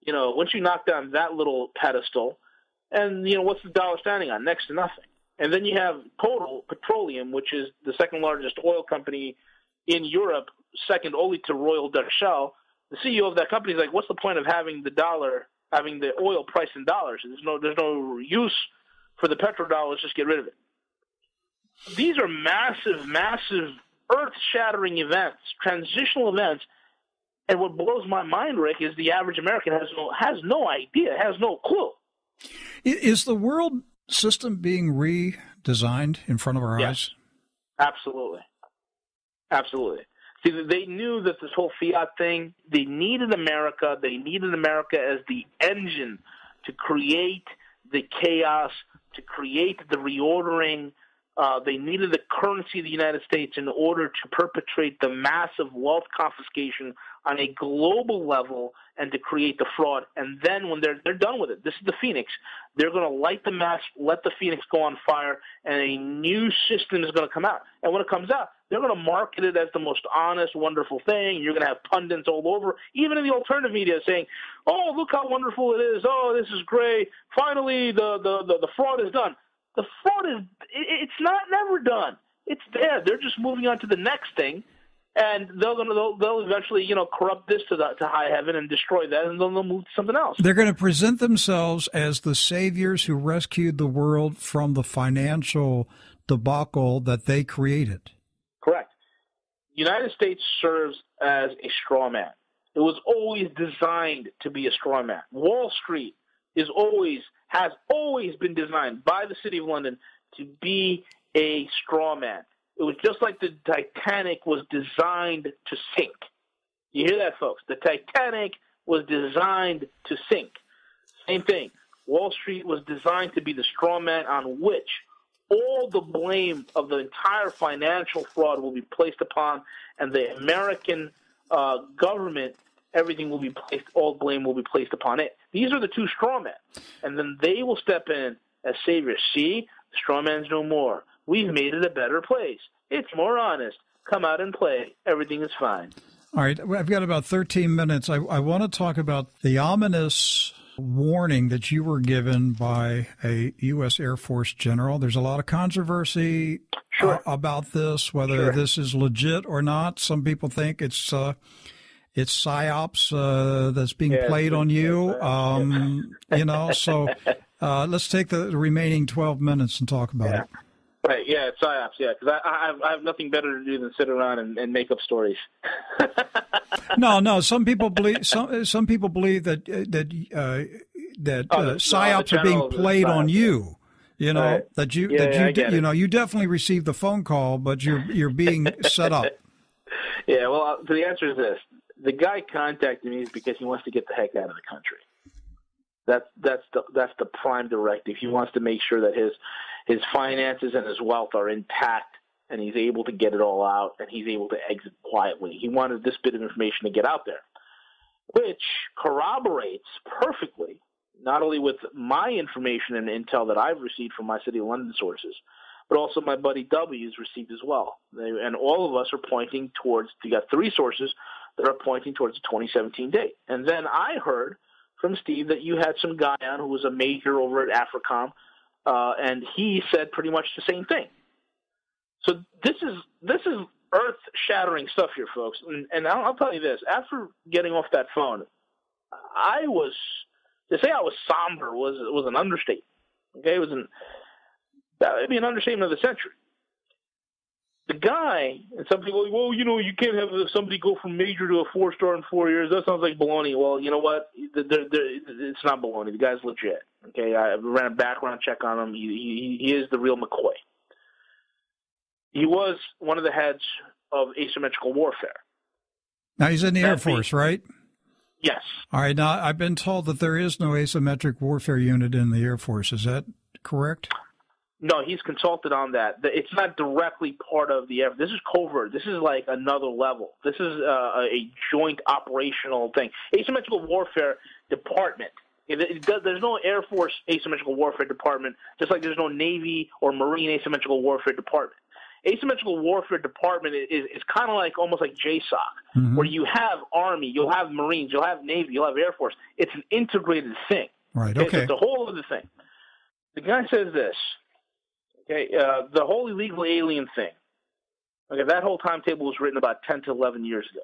once you knock down that little pedestal. And, what's the dollar standing on? Next to nothing. And then you have Total Petroleum, which is the second largest oil company in Europe, second only to Royal Dutch Shell. The CEO of that company is like, what's the point of having the oil price in dollars? There's no use for the petrodollar. Just get rid of it. These are massive, massive, earth-shattering events, transitional events. And what blows my mind, Rick, is the average American has no idea, has no clue. Is the world system being redesigned in front of our eyes? Absolutely. Absolutely. See, they knew that this whole fiat thing, they needed America. They needed America as the engine to create the chaos, to create the reordering. They needed the currency of the United States in order to perpetrate the massive wealth confiscation on a global level and to create the fraud. And then when they're done with it, this is the Phoenix, they're going to light the match, let the Phoenix go on fire, and a new system is going to come out. And when it comes out, they're going to market it as the most honest, wonderful thing. You're going to have pundits all over, even in the alternative media, saying, oh, look how wonderful it is. Oh, this is great. Finally, the fraud is done. The fraud it's not never done. It's there. They're just moving on to the next thing, and they'll eventually corrupt this to high heaven and destroy that, and then they'll move to something else. They're going to present themselves as the saviors who rescued the world from the financial debacle that they created. Correct. The United States serves as a straw man. It was always designed to be a straw man. Wall Street has always been designed by the City of London to be a straw man. It was just like the Titanic was designed to sink. You hear that, folks? The Titanic was designed to sink. Same thing. Wall Street was designed to be the straw man on which all the blame of the entire financial fraud will be placed upon, and the American government, everything will be placed, all blame will be placed upon it. These are the two straw men, and then they will step in as saviors. See, straw man's no more. We've made it a better place. It's more honest. come out and play. Everything is fine. All right. I've got about 13 minutes. I want to talk about the ominous warning that you were given by a U.S. Air Force general. There's a lot of controversy about this, whether this is legit or not. Some people think it's psyops that's being played on you. So let's take the remaining 12 minutes and talk about it. Right, yeah, it's psyops, because I have nothing better to do than sit around and make up stories. No. Some people believe that psyops are being played on you. You know that you definitely received the phone call, but you're being set up. Yeah, well, the answer is this: the guy contacted me because he wants to get the heck out of the country. That's the prime directive. He wants to make sure that his finances and his wealth are intact, and he's able to get it all out, and he's able to exit quietly. He wanted this bit of information to get out there, which corroborates perfectly not only with my information and intel that I've received from my City of London sources, but also my buddy W's received as well. And all of us are pointing towards, you got three sources that are pointing towards the 2017 date. And then I heard from Steve that you had some guy on who was a major over at AFRICOM, and he said pretty much the same thing. So this is earth-shattering stuff here, folks. And I'll tell you this: after getting off that phone, to say I was somber was an understatement. Okay, that would be an understatement of the century. The guy, and some people, well, you can't have somebody go from major to a 4-star in 4 years. That sounds like baloney. Well, you know what? It's not baloney. The guy's legit. Okay, I ran a background check on him. He is the real McCoy. He was one of the heads of asymmetrical warfare. Now he's in the Air Force, right? Yes. All right. Now I've been told that there is no asymmetric warfare unit in the Air Force. Is that correct? No, he's consulted on that. It's not directly part of the effort. This is covert. This is like another level. This is a joint operational thing. Asymmetrical warfare department. There's no Air Force asymmetrical warfare department, just like there's no Navy or Marine asymmetrical warfare department. Asymmetrical warfare department is kind of like almost like JSOC, where you have Army, you'll have Marines, you'll have Navy, you'll have Air Force. It's an integrated thing. Right. Okay. It's a whole other thing. The guy says this. Okay, the whole illegal alien thing. Okay, that whole timetable was written about 10 to 11 years ago.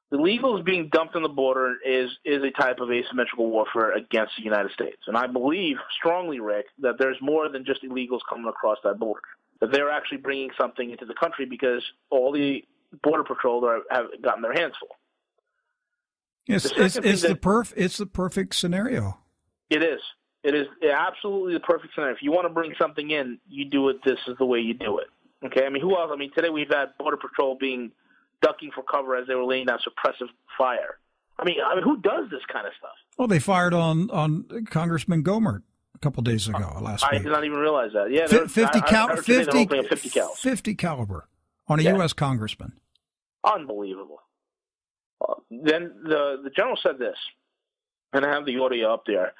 The illegals being dumped on the border is a type of asymmetrical warfare against the United States. And I believe strongly, Rick, that there's more than just illegals coming across that border. That they're actually bringing something into the country because all the Border Patrol have gotten their hands full. It's the perfect scenario. It is. It is absolutely the perfect scenario. If you want to bring something in, you do it. This is the way you do it. Okay? I mean, who else? I mean, today we've had Border Patrol ducking for cover as they were laying down suppressive fire. I mean, who does this kind of stuff? Well, they fired on Congressman Gohmert a couple of days ago, last week. I did not even realize that. Yeah, 50 caliber on a U.S. congressman. Unbelievable. Then the general said this, and I have the audio up there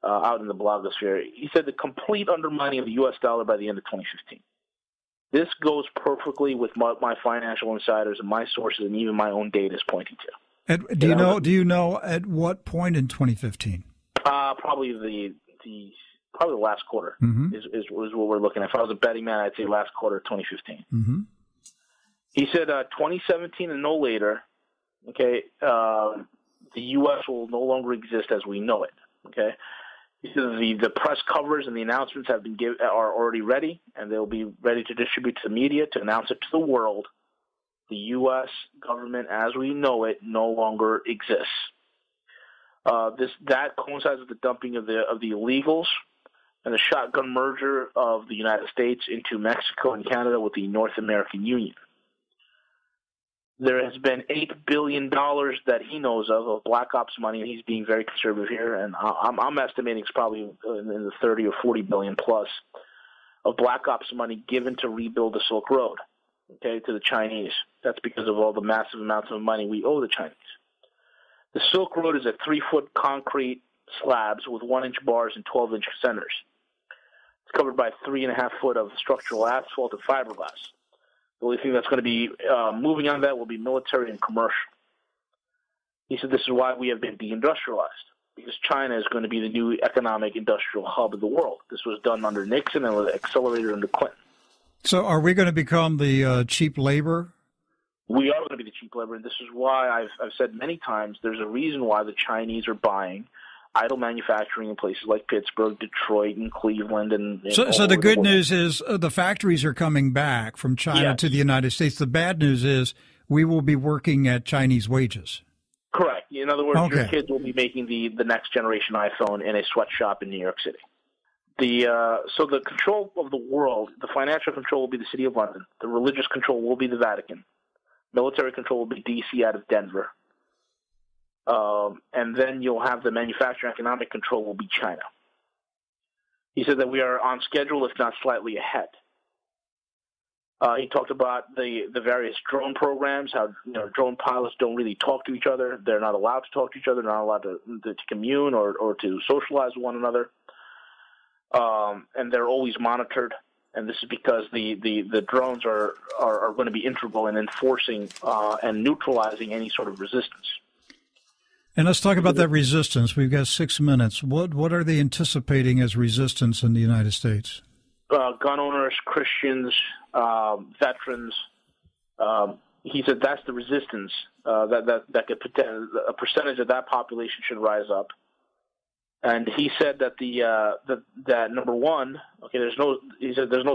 out in the blogosphere. He said the complete undermining of the U.S. dollar by the end of 2015. This goes perfectly with what my financial insiders and my sources and even my own data is pointing to. Do you know at what point in 2015? Probably the last quarter is what we're looking at. If I was a betting man, I'd say last quarter of 2015. Mm-hmm. He said 2017 and no later. Okay, the U.S. will no longer exist as we know it. Okay. He said the press covers and the announcements are already ready, and they'll be ready to distribute to the media to announce it to the world. The U.S. government, as we know it, no longer exists. That coincides with the dumping of the illegals and the shotgun merger of the United States into Mexico and Canada with the North American Union. There has been $8 billion that he knows of Black Ops money, and he's being very conservative here. And I'm estimating it's probably in the 30 or 40 billion plus of Black Ops money given to rebuild the Silk Road, okay, to the Chinese. That's because of all the massive amounts of money we owe the Chinese. The Silk Road is at 3-foot concrete slabs with 1-inch bars and 12-inch centers. It's covered by 3.5 foot of structural asphalt and fiberglass. The only thing that's going to be moving on that will be military and commercial. He said this is why we have been deindustrialized, because China is going to be the new economic industrial hub of the world. This was done under Nixon and was accelerated under Clinton. So are we going to become the cheap labor? We are going to be the cheap labor, and this is why I've said many times there's a reason why the Chinese are buying idle manufacturing in places like Pittsburgh, Detroit, and Cleveland. So the good news is the factories are coming back from China to the United States. The bad news is we will be working at Chinese wages. Correct. In other words, your kids will be making the next generation iPhone in a sweatshop in New York City. So the control of the world, the financial control will be the City of London. The religious control will be the Vatican. Military control will be D.C. out of Denver. And then you'll have the manufacturing economic control will be China. He said that we are on schedule, if not slightly ahead. He talked about the various drone programs, how drone pilots don't really talk to each other. They're not allowed to talk to each other. They're not allowed to commune or to socialize with one another. And they're always monitored. And this is because the drones are going to be integral in enforcing and neutralizing any sort of resistance. And let's talk about that resistance. We've got 6 minutes. What are they anticipating as resistance in the United States? Gun owners, Christians, veterans. He said that's the resistance that could a percentage of that population should rise up. And he said that that number one, there's no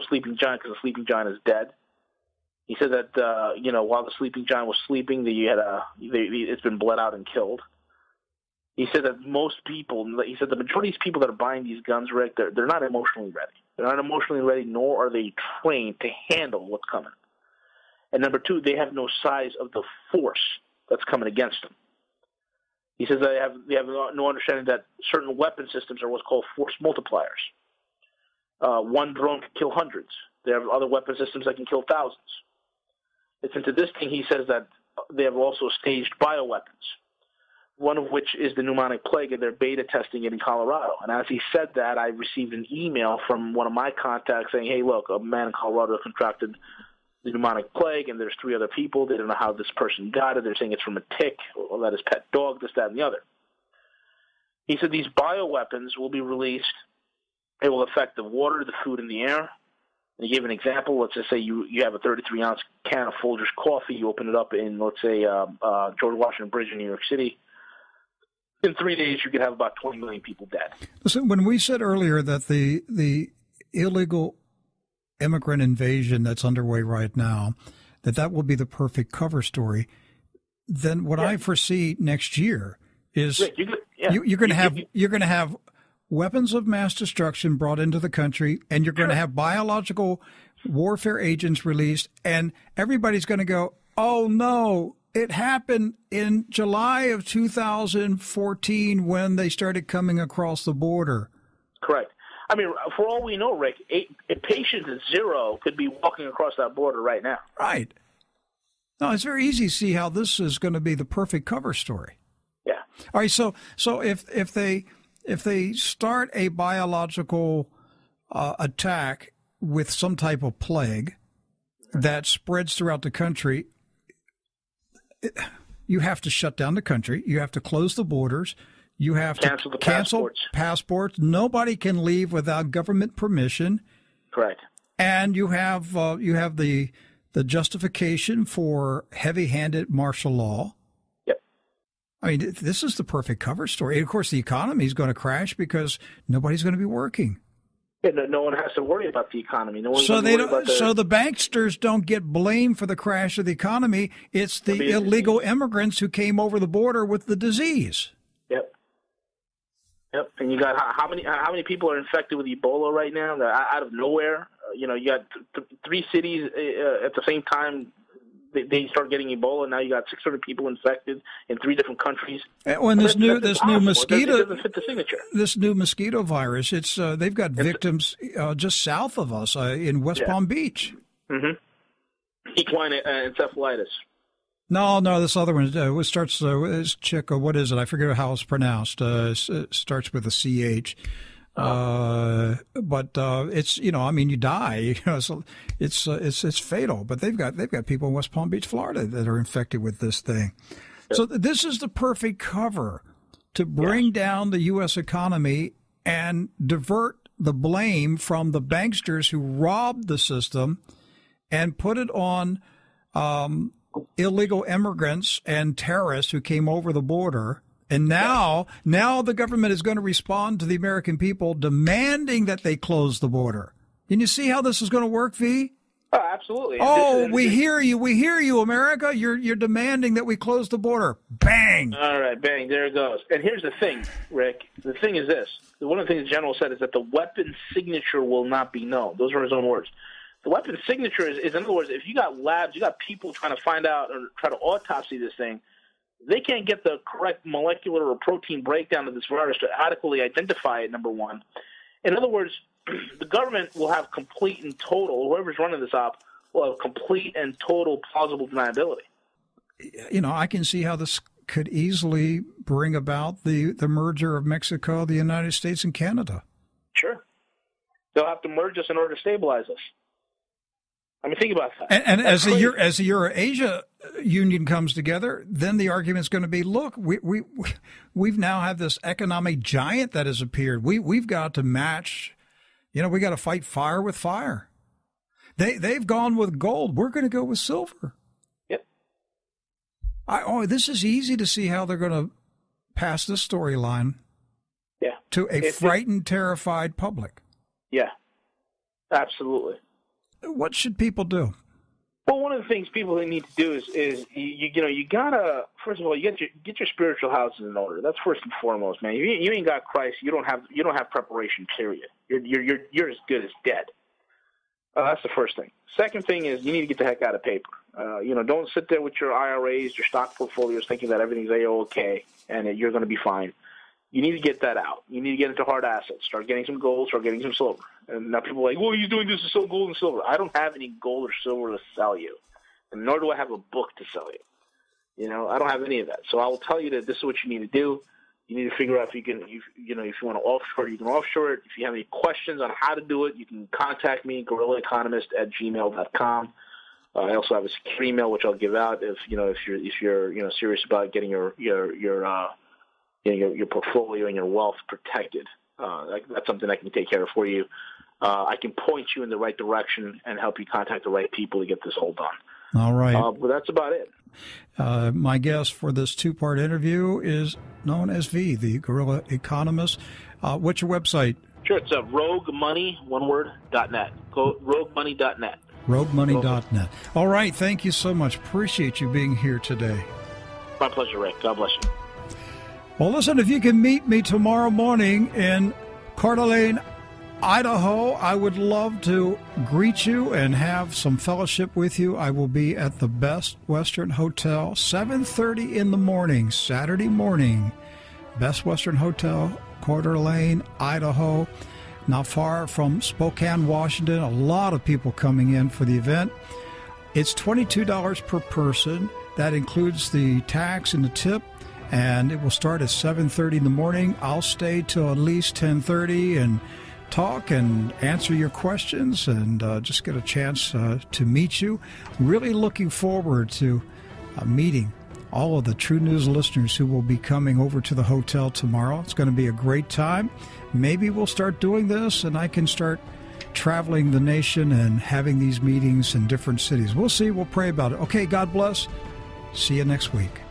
sleeping giant because the sleeping giant is dead. He said that while the sleeping giant was sleeping, it's been bled out and killed. He said that the majority of these people that are buying these guns, Rick, they're not emotionally ready. They're not emotionally ready, nor are they trained to handle what's coming. And number two, they have no size of the force that's coming against them. He says they have no understanding that certain weapon systems are what's called force multipliers. One drone can kill hundreds. There are other weapon systems that can kill thousands. It's into this thing he says that they have also staged bioweapons, one of which is the pneumonic plague, and they're beta testing it in Colorado. And as he said that, I received an email from one of my contacts saying, hey, look, a man in Colorado contracted the pneumonic plague, and there's 3 other people. They don't know how this person got it. They're saying it's from a tick, or that his pet dog, this, that, and the other. He said these bioweapons will be released. It will affect the water, the food, and the air. And he gave an example. Let's just say you have a 33-ounce can of Folgers coffee. You open it up in, let's say, George Washington Bridge in New York City. In 3 days, you could have about 20 million people dead. Listen, when we said earlier that the illegal immigrant invasion that's underway right now, that will be the perfect cover story, then what I foresee next year is Rick, you're going to have weapons of mass destruction brought into the country, and you're going to have biological warfare agents released, and everybody's going to go, oh no, it happened in July of 2014 when they started coming across the border. Correct. I mean, for all we know, Rick, a patient at 0 could be walking across that border right now. Right. No, it's very easy to see how this is going to be the perfect cover story. Yeah. All right. So if they start a biological attack with some type of plague that spreads throughout the country, you have to shut down the country. You have to close the borders. You have to cancel passports. Nobody can leave without government permission. Correct. And you have the justification for heavy-handed martial law. Yep. I mean, this is the perfect cover story. And of course, the economy is going to crash because nobody's going to be working. Yeah, no one has to worry about the economy. So the banksters don't get blamed for the crash of the economy. It's the illegal immigrants who came over the border with the disease. Yep, and you got how many people are infected with Ebola right now? They're out of nowhere. You got 3 cities at the same time. They start getting Ebola. Now you got 600 people infected in 3 different countries. When this new mosquito, it doesn't fit the signature. This new mosquito virus, they've got victims just south of us in West Palm Beach. Mm-hmm. Equine encephalitis. No, this other one. It starts. This chick. What is it? I forget how it's pronounced. It starts with a CH. but it's you die. So it's fatal. But they've got people in West Palm Beach, Florida, that are infected with this thing. So this is the perfect cover to bring down the U.S. economy and divert the blame from the banksters who robbed the system and put it on illegal immigrants and terrorists who came over the border. And now the government is going to respond to the American people demanding that they close the border. Can you see how this is going to work, V? Oh, absolutely. Oh, we hear you, America. You're demanding that we close the border. Bang! All right, bang, there it goes. And here's the thing, Rick. The thing is this. One of the things the general said is that the weapon signature will not be known. Those are his own words. The weapon signature is, in other words, if you got labs, you got people trying to find out or try to autopsy this thing, they can't get the correct molecular or protein breakdown of this virus to adequately identify it, number one. In other words, the government will have complete and total, whoever's running this op will have complete and total plausible deniability. I can see how this could easily bring about the merger of Mexico, the United States, and Canada. Sure. They'll have to merge us in order to stabilize us. I mean, think about that. And as the Euro-Asia Union comes together, then the argument's going to be, look, we've now had this economic giant that has appeared. We've got to match. We got to fight fire with fire. They've gone with gold. We're going to go with silver. Yep. This is easy to see how they're going to pass this storyline. Yeah. To a frightened, terrified public. Yeah. Absolutely. What should people do? Well, one of the things people need to do is you gotta, first of all, you get your spiritual houses in order. That's first and foremost, man. You ain't got Christ. You don't have preparation. Period. You're as good as dead. That's the first thing. Second thing is you need to get the heck out of paper. Don't sit there with your IRAs, your stock portfolios, thinking that everything's okay and that you're going to be fine. You need to get that out. You need to get into hard assets. Start getting some gold. Start getting some silver. And now people are like, well, you're doing this to sell gold and silver. I don't have any gold or silver to sell you, and nor do I have a book to sell you. I don't have any of that. So I will tell you that this is what you need to do. You need to figure out if you can, if you want to offshore, you can offshore it. If you have any questions on how to do it, you can contact me, guerrillaeconomist@gmail.com. I also have a secure email which I'll give out if you're serious about getting your portfolio and your wealth protected. That's something I can take care of for you. I can point you in the right direction and help you contact the right people to get this all done. All right. But that's about it. My guest for this two-part interview is known as V, the Guerrilla Economist. What's your website? Sure, it's roguemoney.net. Go roguemoney.net. Roguemoney.net. All right. Thank you so much. Appreciate you being here today. My pleasure, Rick. God bless you. Well, listen, if you can meet me tomorrow morning in Coeur d'Alene, Idaho, I would love to greet you and have some fellowship with you. I will be at the Best Western Hotel, 7:30 in the morning, Saturday morning. Best Western Hotel, Coeur d'Alene, Idaho, not far from Spokane, Washington. A lot of people coming in for the event. It's $22 per person. That includes the tax and the tip. And it will start at 7:30 in the morning. I'll stay till at least 10:30 and talk and answer your questions and just get a chance to meet you. Really looking forward to meeting all of the True News listeners who will be coming over to the hotel tomorrow. It's going to be a great time. Maybe we'll start doing this and I can start traveling the nation and having these meetings in different cities. We'll see. We'll pray about it. Okay, God bless. See you next week.